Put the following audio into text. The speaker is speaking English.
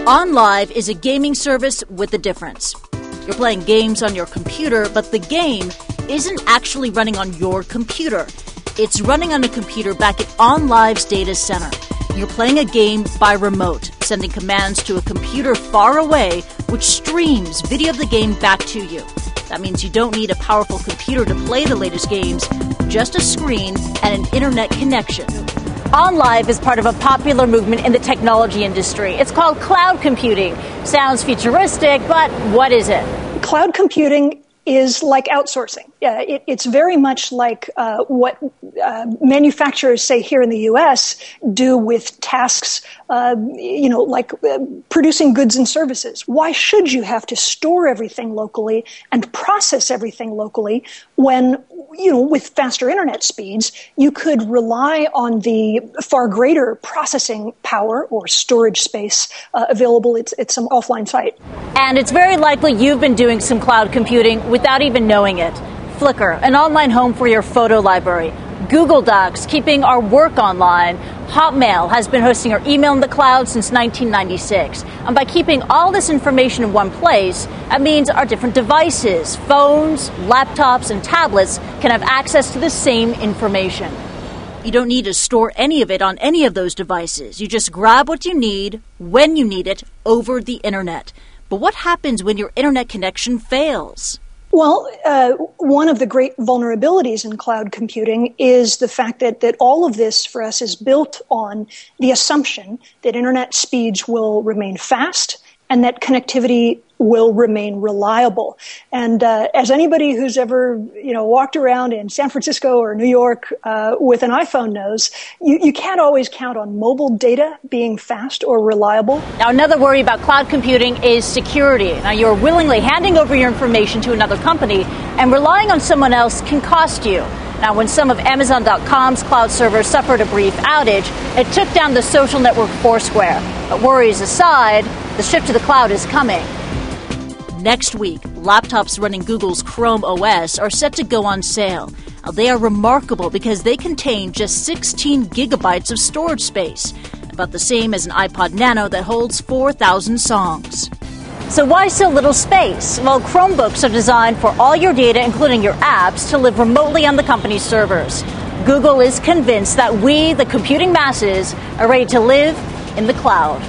OnLive is a gaming service with a difference. You're playing games on your computer, but the game isn't actually running on your computer. It's running on a computer back at OnLive's data center. You're playing a game by remote, sending commands to a computer far away, which streams video of the game back to you. That means you don't need a powerful computer to play the latest games, just a screen and an internet connection. OnLive is part of a popular movement in the technology industry. It's called cloud computing. Sounds futuristic, but what is it? Cloud computing is like outsourcing. It's very much like what manufacturers, say here in the U.S., do with tasks, like producing goods and services. Why should you have to store everything locally and process everything locally when, with faster internet speeds, you could rely on the far greater processing power or storage space available at some offline site? And it's very likely you've been doing some cloud computing without even knowing it. Flickr, an online home for your photo library. Google Docs, keeping our work online. Hotmail has been hosting our email in the cloud since 1996. And by keeping all this information in one place, that means our different devices, phones, laptops, and tablets can have access to the same information. You don't need to store any of it on any of those devices. You just grab what you need, when you need it, over the internet. But what happens when your internet connection fails? Well, one of the great vulnerabilities in cloud computing is the fact that all of this for us is built on the assumption that internet speeds will remain fast and that connectivity will remain reliable. And as anybody who's ever walked around in San Francisco or New York with an iPhone knows, you can't always count on mobile data being fast or reliable. Now, another worry about cloud computing is security. Now, you're willingly handing over your information to another company, and relying on someone else can cost you. Now, when some of Amazon.com's cloud servers suffered a brief outage, it took down the social network Foursquare. But worries aside, the shift to the cloud is coming. Next week, laptops running Google's Chrome OS are set to go on sale. Now, they are remarkable because they contain just 16 gigabytes of storage space, about the same as an iPod Nano that holds 4,000 songs. So why so little space? Well, Chromebooks are designed for all your data, including your apps, to live remotely on the company's servers. Google is convinced that we, the computing masses, are ready to live in the cloud.